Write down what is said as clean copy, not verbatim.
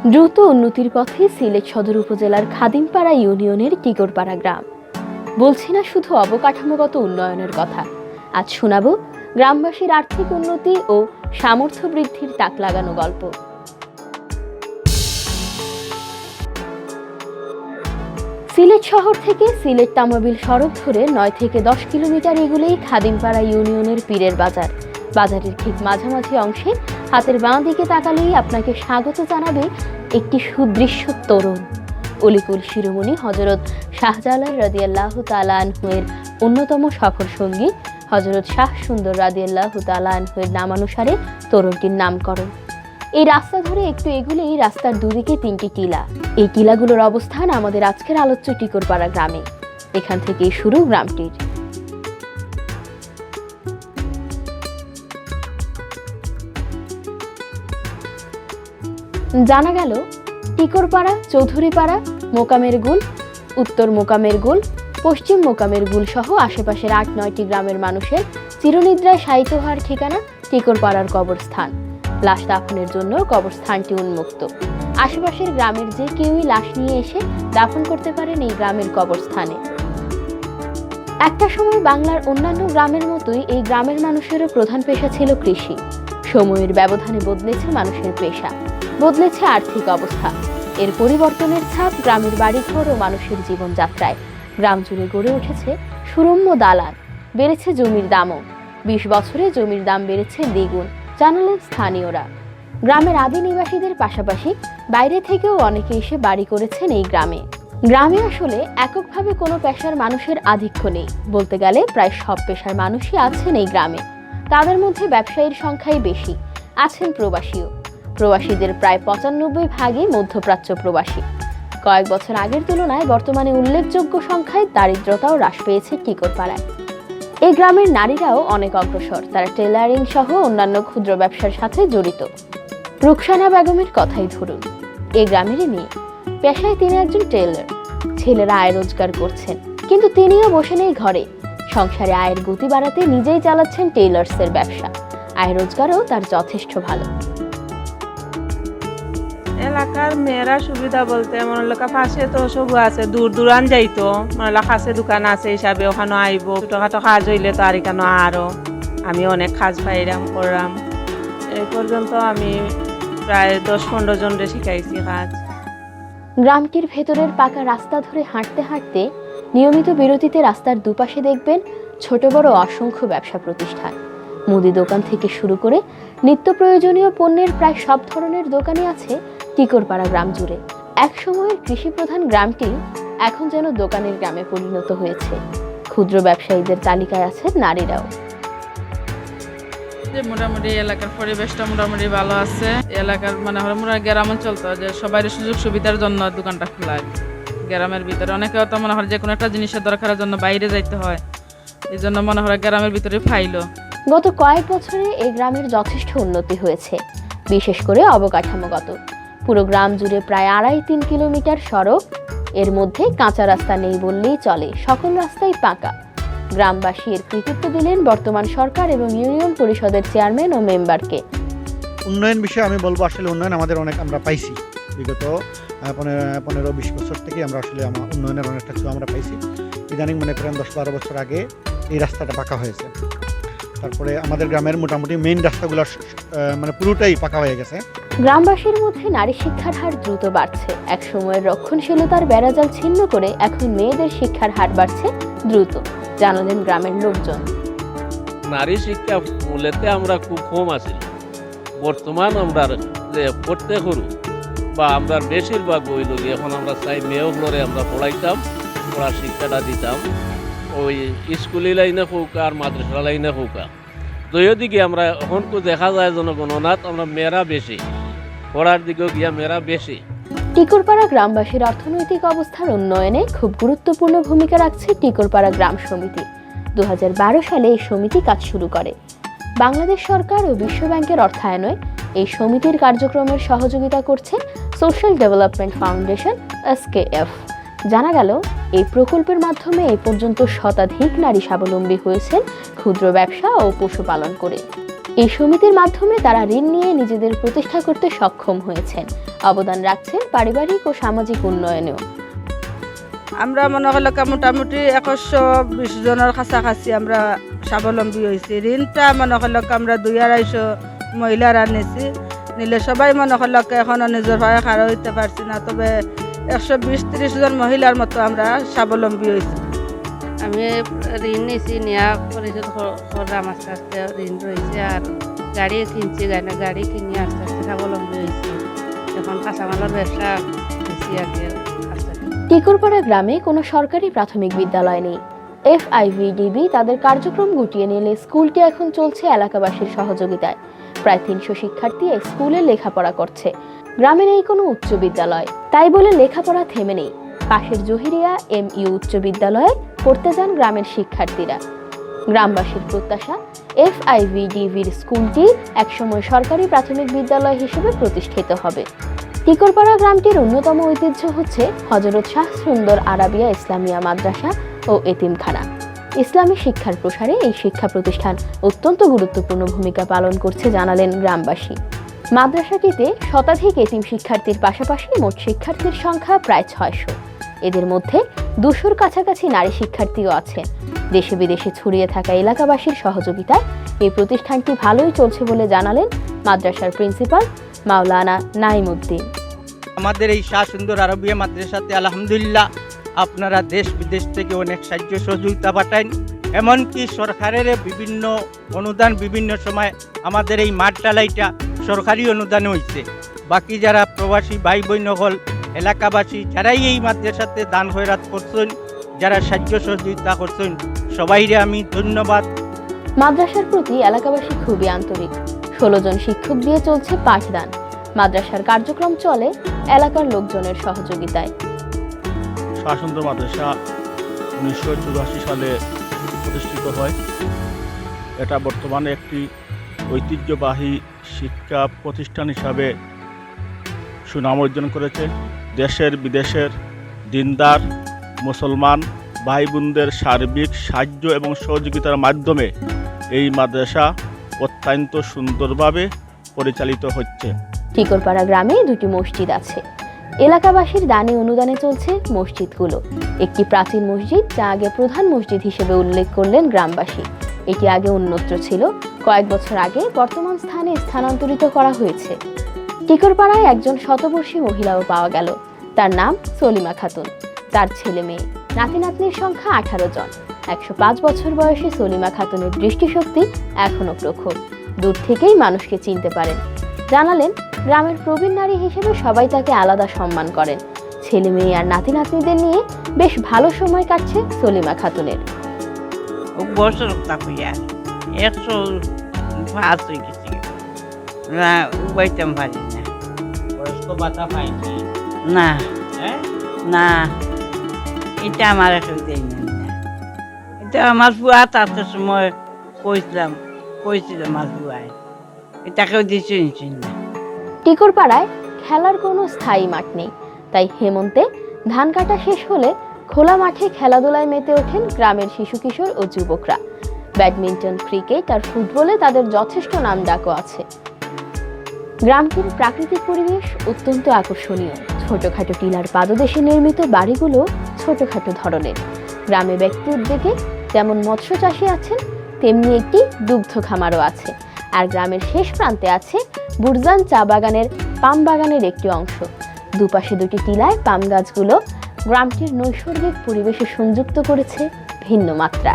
দ্রুত উন্নতির পথে সিলেট সদর উপজেলার খাদিমপাড়া ইউনিয়নের টিকরপাড়া গ্রাম। বলছি না শুধু অবকাঠামোগত উন্নয়নের কথা, আজ শোনাবো গ্রামবাসীর আর্থিক উন্নতি ও সামর্থ্য বৃদ্ধির তাক লাগানো গল্প। সিলেট শহর থেকে সিলেট তামাবিল সড়ক ধরে 9 থেকে 10 কিলোমিটার এগুলেই খাদিমপাড়া ইউনিয়নের পীরের বাজার। বাজারের ঠিক মাঝামাঝি অংশে হাতের বাঁ দিকে তাকালেই আপনাকে স্বাগত জানাবে একটি সুদৃশ্য তোরণ। অলিকুল শিরোমণি হযরত শাহজালাল রাদিয়াল্লাহু তাআলা আনহু-এর অন্যতম সফর সঙ্গী হযরত শাহ সুন্দর রাদিয়াল্লাহু তাআলা আনহু-এর নামানুসারে তোরণটির নামকরণ। এই রাস্তা ধরে একটু এগুলেই রাস্তার দুদিকে 3টি টিলা। এই টিলাগুলোর অবস্থান আমাদের আজকের আলোচ্য টিকরপাড়া গ্রামে। এখান থেকেই শুরু গ্রামটির। জানা গেল টিকরপাড়া, চৌধুরীপাড়া, মোকামের গুল, উত্তর মোকামের গুল, পশ্চিম মোকামের গুল সহ আশেপাশের 8-9টি গ্রামের মানুষের চিরনিদ্রায় শায়িত হওয়ার ঠিকানা টিকরপাড়ার কবরস্থান। লাশ দাফনের জন্য কবরস্থানটি উন্মুক্ত। আশেপাশের গ্রামের যে কেউই লাশ নিয়ে এসে দাফন করতে পারেন এই গ্রামের কবরস্থানে। একটা সময় বাংলার অন্যান্য গ্রামের মতোই এই গ্রামের মানুষেরও প্রধান পেশা ছিল কৃষি। সময়ের ব্যবধানে বদলেছে মানুষের পেশা, বদলেছে আর্থিক অবস্থা। এর পরিবর্তনের ছাপ গ্রামের বাড়িঘর ও মানুষের জীবনযাত্রায়। গ্রাম জুড়ে গড়ে উঠেছে সুরম্য দালান, বেড়েছে জমির দামও। 20 বছরে জমির দাম বেড়েছে দ্বিগুণ, জানালেন স্থানীয়রা। গ্রামের আদি নিবাসীদের পাশাপাশি বাইরে থেকেও অনেকে এসে বাড়ি করেছেন এই গ্রামে। গ্রামে আসলে এককভাবে কোনো পেশার মানুষের আধিক্য নেই, বলতে গেলে প্রায় সব পেশার মানুষই আছেন এই গ্রামে। তাদের মধ্যে ব্যবসায়ীর সংখ্যাই বেশি, আছেন প্রবাসীও। প্রবাসীদের প্রায় 95% মধ্যপ্রাচ্য প্রবাসী। কয়েক বছর আগের তুলনায় বর্তমানে উল্লেখযোগ্য সংখ্যায় দারিদ্রতাও হ্রাস পেয়েছে টিকরপাড়ায়। এই গ্রামের নারীরাও অনেক অগ্রসর। তারা টেলারিং সহ অন্যান্য ক্ষুদ্র ব্যবসার সাথে জড়িত। রুকসানা বেগমের কথাই ধরুন, এই গ্রামেরই মেয়ে। পেশায় তিনি একজন টেলার। ছেলেরা আয় রোজগার করছেন, কিন্তু তিনিও বসে নেই ঘরে। সংসারে আয়ের গতি বাড়াতে নিজেই চালাচ্ছেন টেইলার্সের ব্যবসা। আয় রোজগারও তার যথেষ্ট ভালো। এলাকার মেয়েরা সুবিধা বলতে মনে লেখা পাশে তো সবু আছে, দূর দূরান যাইতো মনে লেখা কাছে দোকান আছে হিসাবে ওখানে আইব। ছোটখাটো কাজ হইলে তো আর এখানে আরো আমি অনেক কাজ পাইরাম করলাম। এই পর্যন্ত আমি প্রায় 10-15 জনরে শিখাইছি কাজ। গ্রামটির ভেতরের পাকা রাস্তা ধরে হাঁটতে হাঁটতে নিয়মিত বিরতিতে রাস্তার দুপাশে দেখবেন ছোট বড় অসংখ্য ব্যবসা প্রতিষ্ঠান। মুদি দোকান থেকে শুরু করে নিত্য প্রয়োজনীয় পণ্যের প্রায় সব ধরনের দোকানই আছে টিকরপাড়া গ্রাম জুড়ে। এক সময়ের কৃষি প্রধান গ্রামটি এখন যেন দোকানের গ্রামে পরিণত হয়েছে। ক্ষুদ্র ব্যবসায়ীদের তালিকায় আছেন নারীরাও। মোটামুটি এলাকার পরিবেশটা মোটামুটি ভালো আছে। এলাকার মানে আমরা গ্রাম অঞ্চল তো, যে সবাই সুযোগ সুবিধার জন্য দোকানটা খোলা। গ্রামের ভিতরে অনেকে তো মনে হয় যে কোনো একটা জিনিসের দরকারের জন্য বাইরে যাইতে হয়, এই জন্য মনে হয় গ্রামের ভিতরে ফাইলো। গত কয়েক বছরে এই গ্রামের যথেষ্ট উন্নতি হয়েছে, বিশেষ করে অবকাঠামোগত। পুরো গ্রাম জুড়ে প্রায় 2.5-3 কিলোমিটার সড়ক। এর মধ্যে কাঁচা রাস্তা নেই বললেই চলে, সকল রাস্তাই পাকা। গ্রামবাসী এর কৃতিত্ব দিলেন বর্তমান সরকার এবং ইউনিয়ন পরিষদের চেয়ারম্যান ও মেম্বারকে। উন্নয়ন বিষয়ে আমি বলবো, আসলে উন্নয়ন আমাদের অনেক আমরা পাইছি। বিগত 15-20 বছর থেকে আমরা আসলে উন্নয়নের অনেকটা ছোঁয়া আমরা পাইছি। ইদানিং মনে করেন 10-12 বছর আগে এই রাস্তাটা পাকা হয়েছে। তারপরে আমাদের গ্রামের মোটামুটি মেইন রাস্তাগুলো মানে পুরোটাই পাকা হয়ে গেছে। গ্রামবাসীর মধ্যে নারী শিক্ষার হার দ্রুত বাড়ছে। এক সময়ের রক্ষণশীলতার বেড়াজাল ছিন্ন করে এখন মেয়েদের শিক্ষার হার বাড়ছে দ্রুত, জানালেন গ্রামের লোকজন। নারী শিক্ষা মূলেতে আমরা খুব কম আছি। বর্তমান আমরা যে পড়তে করু বা আমরা বেশিরভাগ হইল এখন আমরা চাই মেয়েগুলোরে আমরা পড়াইতাম, পড়ার শিক্ষাটা দিতাম। ওই স্কুলি লাইনে হোক আর মাদ্রাসা লাইনে হোক, দুইদিকে আমরা এখন দেখা যায় জনগণনাথ আমরা মেয়েরা বেশি, পড়ার দিকেও গিয়া মেয়েরা বেশি। টিকরপাড়া গ্রামবাসীর অর্থনৈতিক অবস্থার উন্নয়নে খুব গুরুত্বপূর্ণ ভূমিকা রাখছে টিকরপাড়া গ্রাম সমিতি। 2012 সালে এই সমিতি কাজ শুরু করে। বাংলাদেশ সরকার ও বিশ্ব ব্যাংকের অর্থায়নে এই সমিতির কার্যক্রমের সহযোগিতা করছে সোশ্যাল ডেভেলপমেন্ট ফাউন্ডেশন SKF। জানা গেল এই প্রকল্পের মাধ্যমে এ পর্যন্ত শতাধিক নারী স্বাবলম্বী হয়েছেন ক্ষুদ্র ব্যবসা ও পশুপালন করে। এই সমিতির মাধ্যমে তারা ঋণ নিয়ে নিজেদের প্রতিষ্ঠা করতে সক্ষম হয়েছেন। অবদান রাখছেন পারিবারিক ও সামাজিক উন্নয়নেও। আমরা মনে করলে মোটামুটি 120 জনের কাছাকাছি আমরা স্বাবলম্বী হয়েছি। ঋণটা মনে করলে আমরা 200-250 মহিলারা নিছি, নিলে সবাই মনে করলে এখনো নিজের ভাবে খাড়া হইতে পারছি না, তবে 120-30 জন মহিলার মতো আমরা স্বাবলম্বী হয়েছি। আমি ঋণ নিয়েছি, নেওয়া পরিশোধ করলাম, আস্তে আস্তে ঋণ রয়েছে। আর গাড়ি কিনছি, গাড়ি কিনে আস্তে আস্তে স্বাবলম্বী হয়েছি। এখন কাঁচামালের ব্যবসা দিচ্ছি আর কি। টিকুরপাড়া গ্রামে কোনো সরকারি প্রাথমিক বিদ্যালয় নেই। FIVDB তাদের কার্যক্রম গুটিয়ে নিলে স্কুলটি এখন চলছে এলাকাবাসীর সহযোগিতায়। প্রায় 300 শিক্ষার্থী এই স্কুলে লেখাপড়া করছে। গ্রামে নেই কোনো উচ্চ বিদ্যালয়, তাই বলে লেখাপড়া থেমে নেই। পাশের জহিরিয়া MU উচ্চ বিদ্যালয়ে পড়তে যান গ্রামের শিক্ষার্থীরা। গ্রামবাসীর প্রত্যাশা, FIVDBর স্কুলটি একসময় সরকারি প্রাথমিক বিদ্যালয় হিসেবে প্রতিষ্ঠিত হবে। টিকুরপাড়া গ্রামটির অন্যতম ঐতিহ্য হচ্ছে হযরত শাহ সুন্দর আরাবিয়া ইসলামিয়া মাদ্রাসা ও এতিমখানা। ইসলামী শিক্ষার প্রসারে এই শিক্ষা প্রতিষ্ঠান অত্যন্ত গুরুত্বপূর্ণ ভূমিকা পালন করছে জানালেন গ্রামবাসী। মাদ্রাসাটিতে শতাধিক এতিম শিক্ষার্থীর পাশাপাশি মোট শিক্ষার্থীর সংখ্যা প্রায় 600। এদের মধ্যে 200-র কাছাকাছি নারী শিক্ষার্থীও আছেন। দেশে বিদেশে ছড়িয়ে থাকা এলাকাবাসীর সহযোগিতায় এই প্রতিষ্ঠানটি ভালোই চলছে বলে জানালেন মাদ্রাসার প্রিন্সিপাল মাওলানা নাইমউদ্দিন। আমাদের এই শাহ সুন্দর আরবিয়া মাদ্রাসাতে আলহামদুলিল্লাহ আপনারা দেশ বিদেশ থেকে অনেক সাহায্য সহযোগিতা পাঠান, এমনকি সরকারের বিভিন্ন অনুদান বিভিন্ন সময় আমাদের এই মাঠ ডালাইটা সরকারি অনুদান হয়েছে। বাকি যারা প্রবাসী ভাই বোন হল এলাকাবাসী যারাই এই মাদ্রাসাতে দান খয়রাত করছেন, যারা সাহায্য সহযোগিতা করছেন, সবাইরে আমি ধন্যবাদ। মাদ্রাসার প্রতি এলাকাবাসী খুবই আন্তরিক। 16 জন শিক্ষক দিয়ে চলছে পাঠদান। মাদ্রাসার কার্যক্রম চলে এলাকার লোকজনের সহযোগিতায়। শাহ সুন্দর মাদ্রাসা 1984 সালে প্রতিষ্ঠিত হয়। এটা বর্তমানে একটি ঐতিহ্যবাহী শিক্ষা প্রতিষ্ঠান হিসাবে সুনাম অর্জন করেছে। দেশের বিদেশের দিনদার মুসলমান ভাই বোনদের সার্বিক সাহায্য এবং সহযোগিতার মাধ্যমে এই মাদ্রাসা অত্যন্ত সুন্দরভাবে পরিচালিত হচ্ছে। টিকুরপাড়া গ্রামে 2টি মসজিদ আছে। এলাকাবাসীর দানে অনুদানে চলছে মসজিদগুলো। একটি প্রাচীন মসজিদ, যা আগে প্রধান মসজিদ হিসেবে উল্লেখ করলেন গ্রামবাসী। এটি আগে অন্যত্র ছিল, কয়েক বছর আগে বর্তমান স্থানে স্থানান্তরিত করা হয়েছে। টিকুরপাড়ায় একজন শতবর্ষী মহিলাও পাওয়া গেল। তার নাম সলিমা খাতুন। তার ছেলে মেয়ে নাতি নাতনির সংখ্যা 18 জন। 105 বছর বয়সী সলিমা খাতুনের দৃষ্টিশক্তি এখনো প্রখর। দূর থেকেই মানুষকে চিনতে পারেন। জানালেন, গ্রামের প্রবীণ নারী হিসেবে সবাই তাকে আলাদা সম্মান করেন। ছেলে মেয়ে আর নাতি নাতনিদের নিয়ে বেশ ভালো সময় কাটছে সলিমা খাতুনের। বছর তাকুয়া 105 হয়ে গেছে না, উবাইতাম পারি না। বয়স্ক ভাতা পাইনি না হ্যাঁ না, এটা আমার এখন দেয় না। এটা আমার বুয়া তাতে সময় কইছিল আমার বুয়ায়, এটাকেও দিয়েছি না। টিকুরপাড়ায় খেলার কোনো স্থায়ী মাঠ নেই, তাই হেমন্তে ধান কাটা শেষ হলে খোলা মাঠে খেলাধুলায় মেতে ওঠেন গ্রামের শিশু কিশোর ও যুবকরা। ব্যাডমিন্টন, ক্রিকেট আর ফুটবলে তাদের যথেষ্ট নাম ডাকও আছে। গ্রামটির প্রাকৃতিক পরিবেশ অত্যন্ত আকর্ষণীয়। ছোটখাটো টিলার পাদদেশে নির্মিত বাড়িগুলো ছোটখাটো ধরনের। গ্রামে ব্যক্তি উদ্যোগে যেমন মৎস্য চাষী আছেন, তেমনি একটি দুগ্ধ খামারও আছে। আর গ্রামের শেষ প্রান্তে আছে বুরজান চা বাগানের পাম বাগানের একটি অংশ। দুপাশে 2টি টিলায় পাম গাছগুলো গ্রামটির নৈসর্গিক পরিবেশে সংযুক্ত করেছে ভিন্ন মাত্রা।